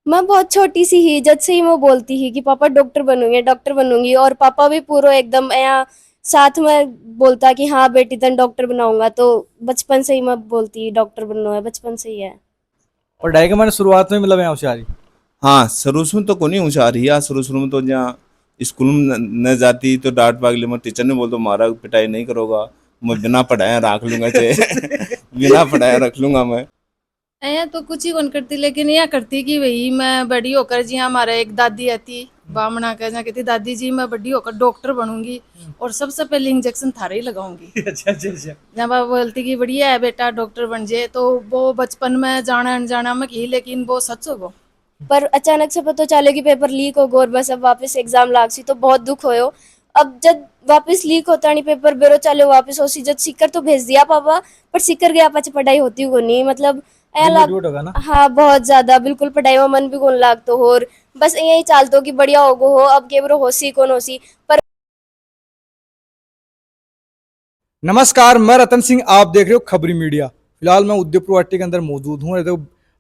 मैं बहुत छोटी सी ही जब से ही मैं बोलती ही कि पापा डॉक्टर बनूंगी और पापा भी पूरा एकदम यहाँ साथ में बोलता कि हाँ बेटी तन डॉक्टर बनाऊंगा। तो बचपन से ही मैं बोलती डॉक्टर बनना है, बचपन से ही है। पढ़ाई के मैंने शुरुआत में मतलब यहाँ होशियारी। हाँ, शुरू तो कोनी होशियार ही या शुरू में तो जहाँ स्कूल में न जाती तो डांट पागले में टीचर ने बोल दो मारा पिटाई नहीं करोगा, मैं बिना पढ़ाए रख लूंगा चे बिना पढ़ाए रख लूंगा मैं। ऐ तो कुछ ही कौन करती, लेकिन यह करती कि भाई मैं बड़ी होकर जी हमारा एक दादी आती बामना कह जहाँ कहती दादी जी मैं बड़ी होकर डॉक्टर बनूंगी और सबसे पहले इंजेक्शन थारे ही लगाऊंगी। अच्छा अच्छा अच्छा। जब आप बोलती कि बढ़िया है बेटा डॉक्टर बन जाए, तो वो बचपन में जाना अनजाना में की, लेकिन वो सच होगा। पर अचानक से पता चले कि पेपर लीक हो गो और बस अब वापस एग्जाम लागसी तो बहुत दुख होयो। अब जब वापस लीक होता नहीं पेपर बेरो चलो वापस होसी जब सिक्कर तो भेज दिया पापा, पर सिक्कर गया पाछ पढ़ाई होती को नहीं मतलब ऐ लाग। डिमोटिवेट होगा ना। हाँ बहुत ज्यादा बिल्कुल पढ़ाई में मन भी कौन लाग तो और बस यही चालतो कि बढ़िया होगो हो अब केवरो होसी कौन होसी पर। नमस्कार, मैं रतन सिंह, आप देख रहे हो खबरी मीडिया। फिलहाल मैं उदयपुर वाटी के अंदर मौजूद हूँ। देखो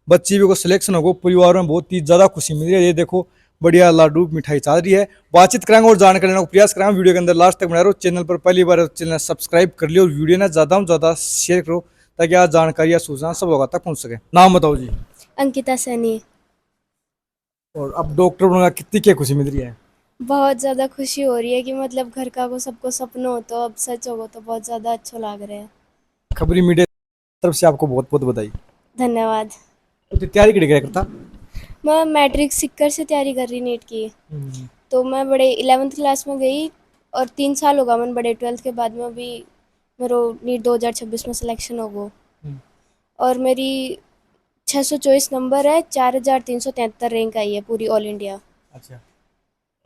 बच्ची भी को सिलेक्शन होगा, परिवार में बहुत ही ज्यादा खुशी मिल रही है। ये देखो बढ़िया लाडू मिठाई चल रही है। बातचीत कराएंगे और जानकारी लेने का प्रयास कराएंगे। वीडियो के अंदर लास्ट तक बना रहो। चैनल पर पहली बार चैनल सब्सक्राइब कर लियो और वीडियो ना ज्यादा से ज्यादा शेयर करो ताकि आज जानकारी या सूचना सब लोगों तक पहुंच सके। नाम बताओ जी। अंकिता सैनी। और अब डॉक्टर बनूंगा, कितनी क्या खुशी मिल रही है। बहुत ज्यादा खुशी हो रही है कि मतलब घर का को सबको सपना हो तो अब सच होगा तो बहुत ज्यादा अच्छा लग रहा है। खबरी मीडिया की तरफ से आपको बहुत बहुत बधाई। धन्यवाद। तो तैयारी क्या करता। मैं मैट्रिक सिक्कर से तैयारी कर रही नीट की। तो मैं बड़े 11th क्लास में गई और 3 साल होगा मैं बड़े 12th के बाद में अभी मेरो नीट 2026 में सिलेक्शन हो गो और मेरी 624 नंबर है, 4373 रैंक आई है पूरी ऑल इंडिया। अच्छा,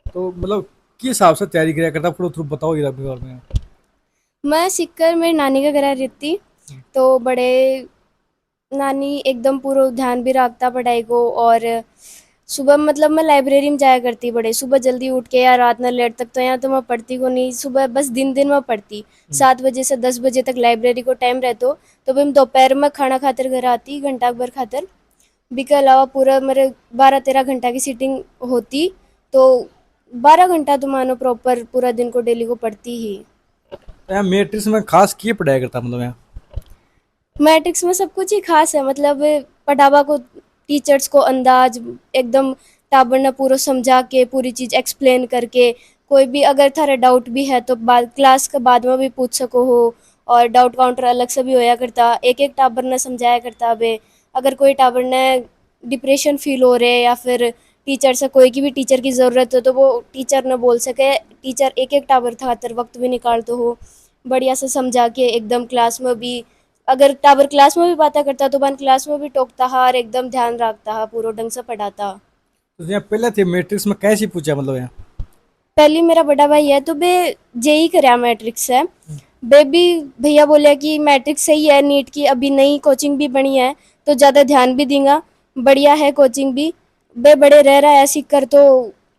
तो मतलब किस हिसाब से तैयारी किया करता थोड़ा थोड़ा बताओ ये अपने बारे में। मैं सिक्कर मेरी नानी का घर रहती तो बड़े नानी एकदम पूरा ध्यान भी रखता पढ़ाई को और सुबह मतलब मैं लाइब्रेरी में जाया करती बड़े सुबह जल्दी उठ के या रात में लेट तक तो यहाँ तो मैं पढ़ती को नहीं, सुबह बस दिन दिन में पढ़ती 7 बजे से 10 बजे तक लाइब्रेरी को टाइम रहता तो फिर दोपहर में खाना खातर घर आती घंटा भर खातर बी के अलावा पूरा मेरे 12-13 घंटा की सीटिंग होती तो 12 घंटा तो मानो प्रॉपर पूरा दिन को डेली को पढ़ती ही। यहाँ मैट्रिक्स में खास किए पढ़ाई करता मतलब यहाँ। मैट्रिक्स में सब कुछ ही खास है मतलब पढ़ावा को टीचर्स को अंदाज एकदम टाबर ने पूरा समझा के पूरी चीज़ एक्सप्लेन करके कोई भी अगर थारा डाउट भी है तो बाद क्लास के बाद में भी पूछ सको हो और डाउट काउंटर अलग से भी होया करता एक एक टाबर ने समझाया करता बे अगर कोई टाबर ने डिप्रेशन फील हो रहे या फिर टीचर से कोई की भी टीचर की ज़रूरत हो तो वो टीचर ने बोल सके टीचर एक एक टाबर था खातर वक्त भी निकालते हो बढ़िया से समझा के एकदम क्लास में भी अगर टावर क्लास में भी बातें करता तो बन क्लास में भी टोकता हा और एकदम ध्यान रखता हा पूरा ढंग से पढ़ाता। तो यहाँ पहले थे मैट्रिक्स में कैसे पूछा मतलब यहाँ। पहली मेरा बड़ा भाई है तो बे जेई कराया मैट्रिक्स से बे भी भैया बोले कि मैट्रिक्स सही है नीट की अभी नई कोचिंग भी बनी है तो ज़्यादा ध्यान भी देगा बढ़िया है कोचिंग भी बे बड़े रह रहा है सीख कर तो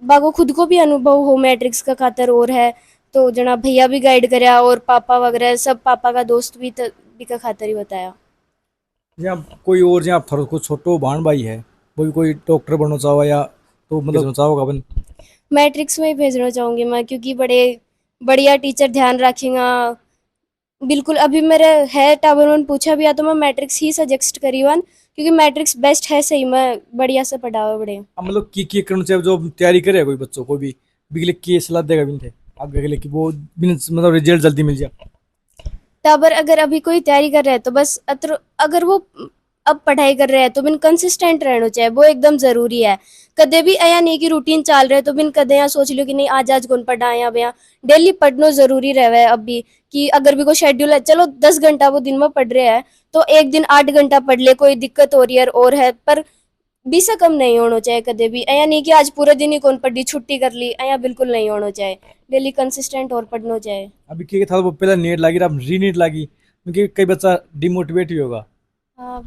बागो खुद को भी अनुभव हो मैट्रिक्स का खातर और है तो जना भैया भी गाइड कराया और पापा वगैरह सब पापा का दोस्त भी का खातर ही बताया। यहाँ कोई और यहाँ थोड़ा कुछ छोटो बहन भाई है वो भी कोई डॉक्टर बनना चाहो या तो मतलब चाहोगा अपन। मैट्रिक्स में ही भेजना चाहूँगी मैं क्योंकि बड़े बढ़िया टीचर ध्यान रखेगा बिल्कुल। अभी मेरे है टावर वन पूछा भी है तो मैं मैट्रिक्स ही सजेस्ट करी वन क्योंकि मैट्रिक्स बेस्ट है सही में बढ़िया से पढ़ावा बड़े। अब मतलब की करना चाहिए जो तैयारी करे कोई बच्चों को भी बिगले की सलाह देगा बिन थे आप बिगले की वो बिन मतलब रिजल्ट जल्दी मिल जाए। टावर अगर अभी कोई तैयारी कर रहा है तो बस अगर वो अब पढ़ाई कर रहे हैं तो बिन कंसिस्टेंट रहना चाहिए वो एकदम ज़रूरी है। कदे भी ऐसा नहीं कि रूटीन चल रहे तो बिन कदे यहाँ सोच लो कि नहीं आज आज कौन पढ़ा या भैया डेली पढ़ना ज़रूरी रहे अब भी कि अगर भी कोई शेड्यूल है चलो 10 घंटा वो दिन में पढ़ रहे हैं तो एक दिन 8 घंटा पढ़ ले कोई दिक्कत हो रही है और है पर 20 से कम नहीं होना चाहिए कदे भी ऐसा नहीं कि आज पूरे दिन ही कौन पढ़ी छुट्टी कर ली ऐसा बिल्कुल नहीं होना चाहिए डेली कंसिस्टेंट और पढ़ना चाहिए। अभी के था वो पहले नेट लगी अब री नीट लगी क्योंकि कई बच्चा डिमोटिवेट भी होगा। हाँ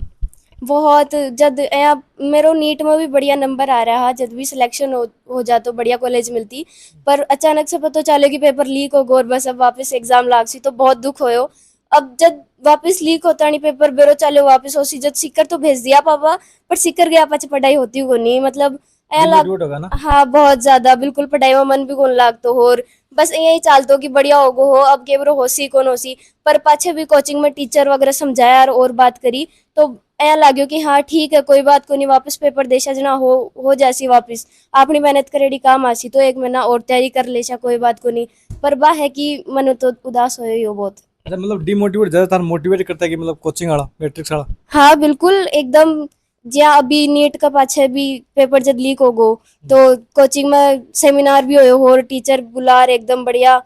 बहुत जब यहाँ मेरो नीट में भी बढ़िया नंबर आ रहा है जब भी सिलेक्शन हो जा तो बढ़िया कॉलेज मिलती पर अचानक से पता चले कि पेपर लीक हो गो और बस अब वापस एग्जाम लागसी तो बहुत दुख होयो। अब जब वापस लीक होता नहीं पेपर बेरो चाले वापस होसी जब सिक्कर तो भेज दिया पापा, पर सिक्कर गया पाछे पढ़ाई होती को नहीं, मतलब ऐ लाग। डिमोटिवेट होगा ना। हाँ बहुत ज्यादा, बिल्कुल पढ़ाई में मन भी कौन लागतो और बस यही चालतो कि बढ़िया होगो हो, अब केवरो होसी कौन होसी। पर पाछे भी कोचिंग में टीचर वगैरह समझाया और बात करी तो ऐ लाग्यो कि हाँ ठीक है कोई बात को नहीं, वापस पेपर देशा जना हो जासी वापस, अपनी मेहनत करेड़ी काम आसी तो 1 महीना और तैयारी कर लेशा कोई बात को नहीं। पर बा है कि मन तो उदास होयो ही हो बहुत। अच्छा मतलब डिमोटिवेट ज्यादातर मोटिवेट करता है कि मतलब कोचिंग वाला मैट्रिक्स वाला। हाँ बिल्कुल एकदम। ज्या अभी नीट का पाछे भी पेपर जब लीक हो गो तो कोचिंग में सेमिनार भी होयो और टीचर बुलार एकदम बढ़िया।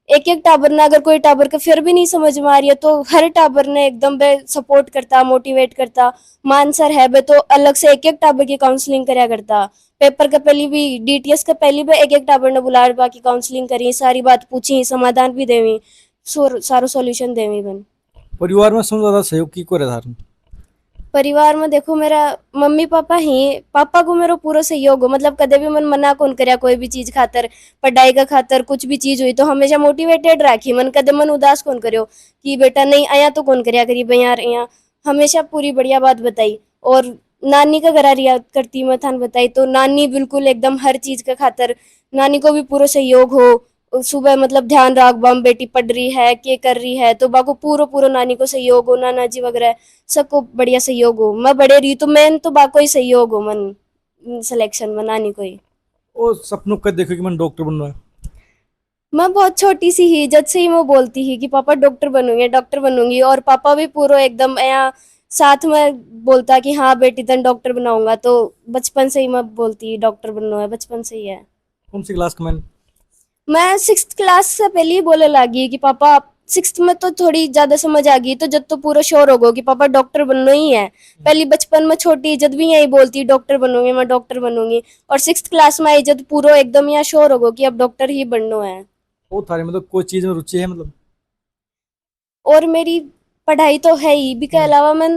एक एक टाबर ने अगर कोई टाबर का फिर भी नहीं समझ में आ रही है तो हर टाबर ने एकदम बे सपोर्ट करता मोटिवेट करता। मान सर है बे तो अलग से एक एक टाबर की काउंसलिंग करया करता। पेपर का पहली भी डीटीएस का पहली भी एक एक टाबर ने बुलार बाकी काउंसलिंग करी, सारी बात पूछी, समाधान भी देवी, सारो सॉल्यूशन देवी बन। परिवार में सबसे ज्यादा सहयोग की को रहता है? परिवार में देखो मेरा मम्मी पापा ही, पापा को मेरा पूरा सहयोग हो, मतलब कदे भी मन मना कौन करया कोई भी चीज खातर, पढ़ाई का खातर कुछ भी चीज हुई तो हमेशा मोटिवेटेड राखी, मन कदे मन उदास कौन करियो कि बेटा नहीं आया तो कौन करया करी भाई यार यहाँ, हमेशा पूरी बढ़िया बात बताई। और नानी का घर रिया करती मैं थान बताई तो नानी बिल्कुल एकदम हर चीज का खातर, नानी को भी पूरा सहयोग हो, सुबह मतलब ध्यान रख बम बेटी पढ़ रही है के कर रही है तो बाको पूरा पूरा नानी को सहयोग हो, नाना जी वगैरह सबको बढ़िया सहयोग हो। मैं बड़े रही तो मैं तो बाको ही सहयोग हो मन सिलेक्शन में नानी को ही। वो सपनों का देखो कि मैं डॉक्टर बनना है। मैं बहुत छोटी सी ही जब से ही मैं बोलती ही कि पापा डॉक्टर बनूंगी और पापा भी पूरा एकदम यहाँ साथ में बोलता कि हाँ बेटी तन डॉक्टर बनाऊंगा, तो बचपन से ही मैं बोलती डॉक्टर बनना है, बचपन से ही है। कौन सी क्लास का मैंने? मैं 6th क्लास से पहले ही बोले लगी कि पापा, 6th में तो थोड़ी ज्यादा समझ आ गई तो जब तो पूरा श्योर हो गो कि पापा डॉक्टर बनना ही है। पहली बचपन में छोटी जब भी यही बोलती डॉक्टर बनूंगी मैं डॉक्टर बनूंगी, और 6th क्लास में आई जब पूरा एकदम यहाँ श्योर हो गो कि अब डॉक्टर ही बनना है। वो थारे मतलब कोई चीज में रुचि है मतलब? और मेरी पढ़ाई तो है ही भी के अलावा मैं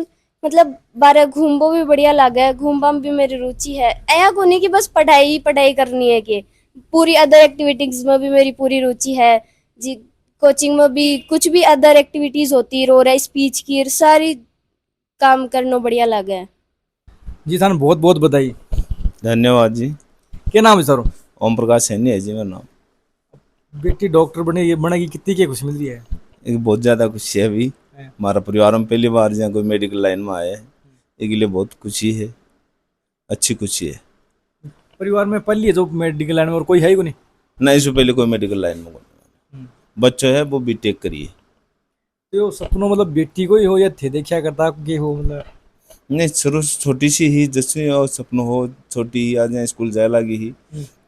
मतलब बारह घूमबो भी बढ़िया लागे है, घूमबा में भी मेरी रुचि है, ऐसा को नहीं कि बस पढ़ाई ही पढ़ाई करनी है कि पूरी अदर एक्टिविटीज में भी मेरी पूरी रुचि है जी। कोचिंग में भी कुछ भी अदर एक्टिविटीज होती रो रहा स्पीच की सारी काम करना बढ़िया लागे है। जी थाने बहुत बहुत बधाई। धन्यवाद जी। क्या नाम है सर? ओम प्रकाश सैनी है जी मेरा नाम। बेटी डॉक्टर बने, ये बनेगी, कितनी की खुशी मिल रही है? एक बहुत ज़्यादा खुशी है अभी, हमारा परिवार में पहली बार जहाँ कोई मेडिकल लाइन में आया है, इसके लिए बहुत खुशी है, अच्छी खुशी है। परिवार में पढ़ लिए जो मेडिकल लाइन में, और कोई है ही को नहीं? ना इससे पहले कोई मेडिकल लाइन में बच्चा है वो बीटेक करिए। तो सपनों मतलब बेटी को ही हो या थे देखा करता कि हो मतलब? नहीं, शुरू से छोटी सी ही जैसे और सपन हो छोटी ही आज यहाँ स्कूल जाए लगी ही,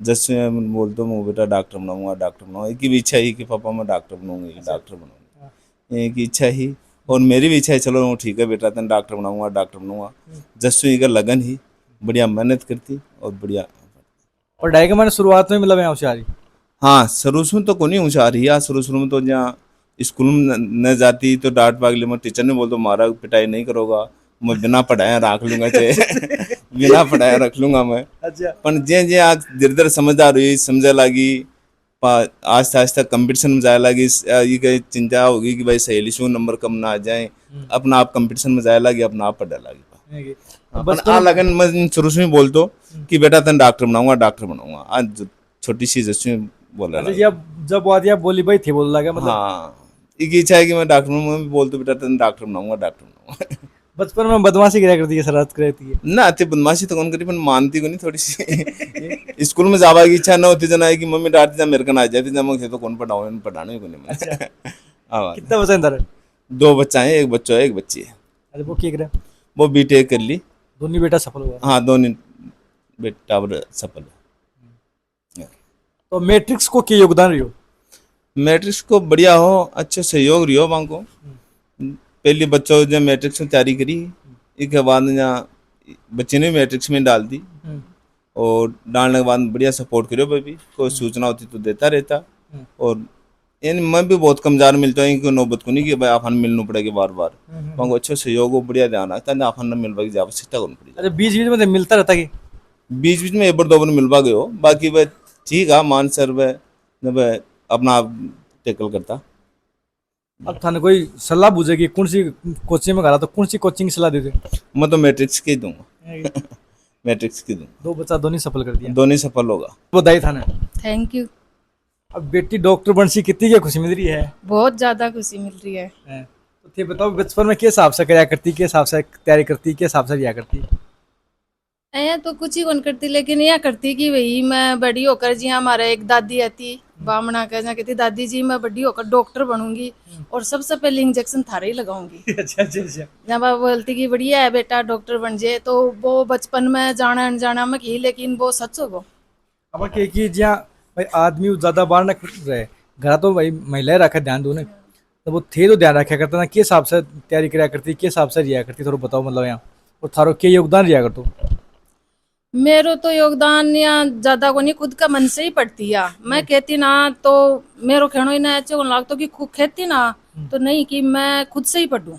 जैसे मैं बोलता हूँ बेटा डॉक्टर बनाऊंगा डॉक्टर बनाऊंगा, एक ही इच्छा ही कि पापा मैं डॉक्टर बनूंगी डॉक्टर बनूंगा, एक इच्छा ही। और मेरी भी इच्छा है चलो ठीक है बेटा तेन डॉक्टर बनाऊंगा। जैसे इधर लगन ही बढ़िया मेहनत करती और बढ़िया। पढ़ाई के मैंने शुरुआत में मतलब यहाँ होशियारी? हाँ शुरू में तो कोनी होशियार ही, शुरू में तो जहाँ स्कूल में न जाती तो डांट पागली में टीचर ने बोल दो मारा पिटाई नहीं करोगा, मैं बिना पढ़ाया रख लूंगा चाहे बिना पढ़ाया रख लूंगा मैं। अच्छा। पर जे जे आज धीरे धीरे समझदार हुई, समझे लगी, आस्ते आस्ते कंपटीशन में जाए लगी, ये कहीं चिंता होगी कि भाई सहेली शू नंबर कम ना आ जाए, अपना आप कंपटीशन में जाए लगी, अपना आप पढ़ने लगी। आ लगन मैं शुरू से ही बोल दो कि बेटा तेन डॉक्टर बनाऊंगा। आज छोटी सी जैसे बोल रहा अच्छा, जब बात आप बोली भाई थे बोल लगा मतलब? हाँ एक इच्छा है कि मैं डॉक्टर बनूंगा, मैं भी बोलता बेटा तेन डॉक्टर बनाऊंगा। बचपन में बदमाशी क्या करती है, शरारत करती है? ना आते बदमाशी तो कौन करी पर मानती को नहीं थोड़ी सी स्कूल में जावा की इच्छा ना होती जना है कि मम्मी डांटती जा मेरे को ना आ जाती जा, मैं तो कौन पढ़ाने को नहीं मैं। हाँ कितना पसंद है? 2 बच्चा है, एक बच्चा है एक बच्ची है। अरे वो क्या करे? वो बीटेक कर ली। दोनों बेटा सफल हुआ? हाँ दोनों बेटा सफल है। तो मैट्रिक्स को क्या योगदान रही हो? मैट्रिक्स को बढ़िया हो, अच्छे सहयोग रही हो वहाँ को। पहले बच्चों जब मैट्रिक्स में तैयारी करी, इसके बाद यहाँ बच्चे ने मैट्रिक्स में डाल दी, और डालने के बाद बढ़िया सपोर्ट करो भाई भी, कोई सूचना होती तो देता रहता। और यानी मैं भी बहुत कमजार मिलता हूँ कि नौबत को नहीं कि भाई आफान मिलना पड़ेगी बार बार, वहाँ को अच्छा सहयोग हो, बढ़िया ध्यान रखता है आफान न मिलवा की आवश्यकता कौन पड़ी। अच्छा, बीच बीच में मिलता रहता कि? बीच बीच में एक बार 2 बार मिलवा गए हो, बाकी वह ठीक है मान सर वह अपना आप टेकल करता, अब थाने कोई सलाह पूछेगी कौन सी कोचिंग में करा तो कौन सी कोचिंग की सलाह देते? मैं तो मैट्रिक्स की दूंगा। मैट्रिक्स की दूँ, दो बच्चा दोनों सफल कर दिया, दोनों सफल होगा। बधाई थाने। Thank you. अब बेटी डॉक्टर बन सी कितनी क्या खुशी मिल रही है? बहुत ज़्यादा खुशी मिल रही है। हैं। तो थे बताओ बचपन में किस हिसाब से कराया करती, किस हिसाब से तैयारी करती, किस हिसाब से रिया करती? ऐ तो कुछ ही कौन करती, लेकिन यह करती कि भाई मैं बड़ी होकर जी हमारा एक दादी आती बामणा का, जहाँ कहती दादी जी मैं बड़ी होकर डॉक्टर बनूंगी और सबसे पहले इंजेक्शन थारे ही लगाऊंगी। अच्छा अच्छा अच्छा। जब वो बोलती कि बढ़िया है बेटा डॉक्टर बन जाए, तो वो बचपन में जाना अनजाना में की, लेकिन वो सच होगा। अब के कि जहाँ भाई आदमी ज्यादा बाहर न रहे, घर तो भाई महिलाएं रखे ध्यान दो ने, तो वो थे तो ध्यान रखा करता ना, किस हिसाब से तैयारी कराया करती, किस हिसाब से रिया करती, थोड़ा बताओ मतलब यहाँ, और थारो के योगदान रिया कर तो? मेरो तो योगदान या ज्यादा को नहीं, खुद का मन से ही पड़ती है। मैं कहती ना तो मेरो खेणो ही ना अच्छे को लागतो कि खुद कहती ना तो नहीं, कि मैं खुद से ही पढ़ूं।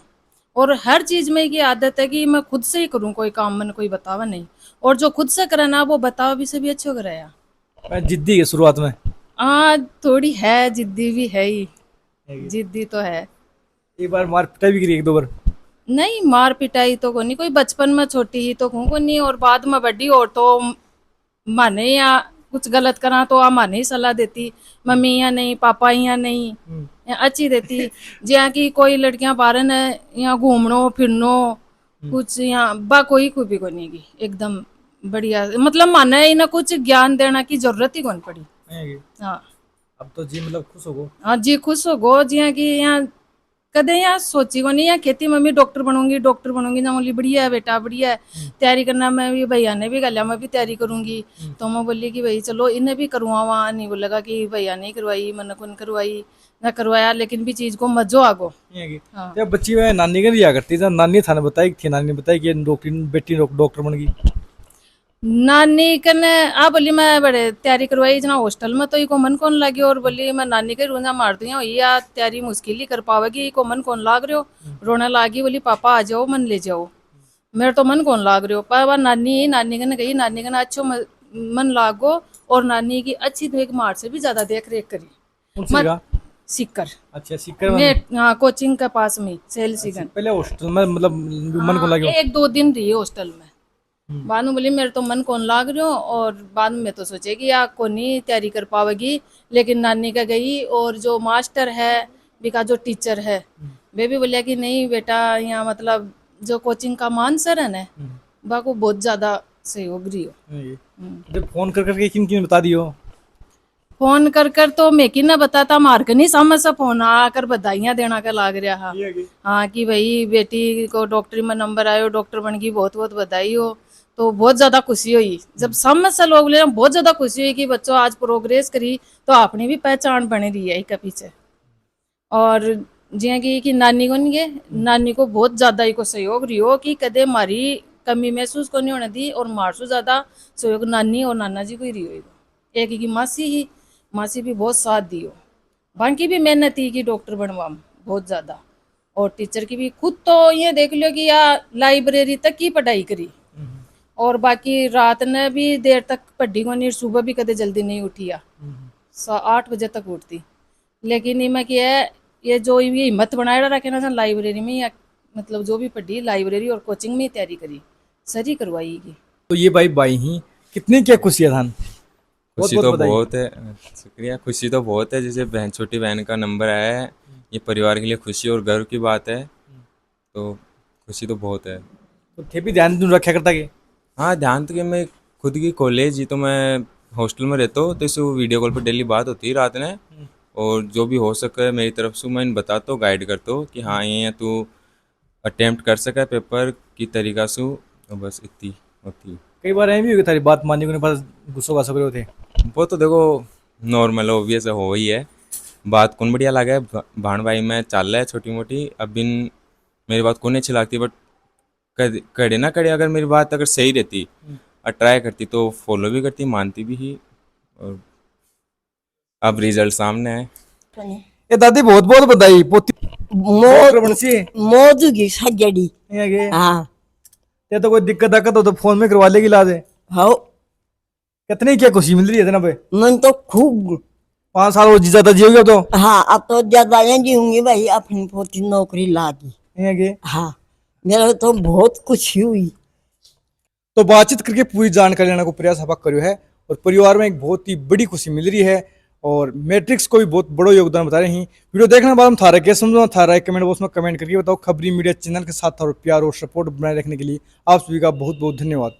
और हर चीज में की आदत है कि मैं खुद से ही करूं, कोई काम मन कोई बतावा नहीं। और जो खुद से करे ना वो बतावा भी से भी अच्छे कराया। मैं जिद्दी है शुरुआत में। हाँ थोड़ी है, जिद्दी भी है ही, जिद्दी तो है। एक बार मार पिटाई भी करी एक दो बार? नहीं मार पिटाई तो कोनी, कोई बचपन में छोटी ही तो हूँ कोनी, और बाद में बड़ी और तो माने या कुछ गलत करा तो माने ही सलाह देती, मम्मी या नहीं पापा या नहीं या अच्छी देती। जिया कि कोई लड़कियां बाहर न यहाँ घूमनो फिरनो कुछ यहाँ बा कोई भी कोनी की, एकदम बढ़िया, मतलब माने ही ना कुछ ज्ञान देना की जरूरत ही कौन पड़ी। हाँ अब तो जी मतलब खुश हो गो? हाँ जी खुश हो गो। जिया कि यहाँ कदे यहाँ सोची को नहीं, यहाँ खेती मम्मी डॉक्टर बनूंगी ना, बोली बढ़िया है बेटा बढ़िया है, तैयारी करना। मैं भी भैया ने भी गलिया मैं भी तैयारी करूंगी, तो मैं बोली कि भाई चलो इन्हें भी करवावा, नहीं बोलेगा कि भैया नहीं करवाई मन को करवाई ना करवाया, लेकिन भी चीज को मजो आगो। हाँ। जब बच्ची में नानी के रिया करती थी, नानी थाने बताई थी, नानी ने बताई कि डॉक्टर बेटी डॉक्टर बन गई। नानी कने आ बोली मैं बड़े तैयारी करवाई जना हॉस्टल में, तो इको मन कौन लागे, और बोली मैं नानी के रूंजा मार दी या तैयारी मुश्किल ही कर पावेगी, इको मन कौन लाग रहे हो। रोने लागी, बोली पापा आ जाओ मन ले जाओ, मेरे तो मन कौन लाग रहे हो। पर नानी कने गई, नानी कने अच्छो मन लागो, और नानी की अच्छी तो एक मार से भी ज्यादा देख रेख करी। कौन सी जगह? सीकर अच्छा सीकर मैं में? हाँ कोचिंग के पास में सेल सीगन। पहले हॉस्टल में मतलब मन को लगे? एक दो दिन रही हॉस्टल में, बाद में बोली मेरे तो मन कौन लाग रही हो, और बाद में तो सोचे कि या को नहीं तैयारी कर पावेगी, लेकिन नानी का गई। और जो मास्टर है बिका जो टीचर है वे भी बोलिया कि नहीं बेटा, यहाँ मतलब जो कोचिंग का मान सर है ना बाको बहुत ज्यादा सहयोग रही हो। जब फोन कर करके किन किन बता दियो? फोन कर तो मैं कि ना बताता, मार के नहीं समझ सा फोन आकर बधाइयां देना का लाग रहा। हाँ कि भाई बेटी को डॉक्टरी में नंबर आयो, डॉक्टर बन गई, बहुत बहुत बधाई हो। तो बहुत ज्यादा खुशी हुई जब समझ से लोग ले, बहुत ज्यादा खुशी हुई कि बच्चों आज प्रोग्रेस करी तो अपनी भी पहचान बनी रही है इसके पीछे। और जिया कि नानी को नहीं है, नानी को बहुत ज्यादा को सहयोग रही हो कि कदे मारी कमी महसूस को नहीं होने दी, और मारसू ज्यादा सहयोग नानी और नाना जी को ही रही हो। एक की मासी भी बहुत साथ दी हो, बाकी भी मेहनत ही कि डॉक्टर बनवा बहुत ज्यादा। और टीचर की भी खुद तो ये देख लो कि या लाइब्रेरी तक की पढ़ाई करी, और बाकी रात ने भी देर तक पढ़ी को नहीं, सुबह भी कदे जल्दी नहीं उठी, 8 बजे तक उठती। लेकिन इनमें क्या है, ये जो ये हिम्मत बनाए रखे ना लाइब्रेरी में, या मतलब जो भी पढ़ी लाइब्रेरी और कोचिंग में तैयारी करी, सही करवाई। तो ये भाई ही कितनी क्या खुशी है थान? खुशी तो बहुत है, शुक्रिया। खुशी तो बहुत है, जैसे छोटी बहन का नंबर आया है, ये परिवार के लिए खुशी और गर्व की बात है, तो खुशी तो बहुत है। तो थे भी ध्यान दूँ रखा करता कि? हाँ ध्यान तो कि मैं खुद की कॉलेज ही तो मैं हॉस्टल में रहता हूँ, तो इस वीडियो कॉल पर डेली बात होती है रात में, और जो भी हो सके मेरी तरफ से मैं इन बताता हूँ, गाइड करता हूँ कि हाँ ये तू अटेम्प्ट कर सके पेपर की तरीका से, तो बस इतनी होती। कई बार ऐसी भी होगी थारी बात मानने को पास गुस्सा वासा करे होते? वो तो देखो नॉर्मल ऑब्वियस हो ही है, बात कौन बढ़िया लगे भाण भाई में चल रहा है छोटी मोटी, अब बिन मेरी बात कौन अच्छी लगती, बट करे ना करे, अगर मेरी बात अगर सही रहती और ट्राई करती तो फॉलो भी करती, मानती भी ही, और अब रिजल्ट सामने है। ए दादी बहुत बहुत बधाई, पोती डॉक्टर बन सी मौज की सजड़ी। ये के हाँ ते तो कोई दिक्कत हो तो फोन में करवा लेगी इलाज। हो कितनी क्या खुशी मिल रही है ना भाई? मन तो खूब 5 साल और ज्यादा जियोगे तो हाँ अब तो ज्यादा नहीं होंगी भाई, अपनी पोती नौकरी लागी। ये के। हाँ मेरा तो बहुत खुशी हुई। तो बातचीत करके पूरी जानकारी लेने को प्रयास आप करो है और परिवार में एक बहुत ही बड़ी खुशी मिल रही है और मैट्रिक्स को भी बहुत बड़ा योगदान बता रहे हैं। वीडियो देखने के बाद हम थारा क्या समझो, थारा एक कमेंट बॉक्स में कमेंट करके बताओ। खबरी मीडिया चैनल के साथ और प्यार और सपोर्ट बनाए रखने के लिए आप सभी का बहुत बहुत धन्यवाद।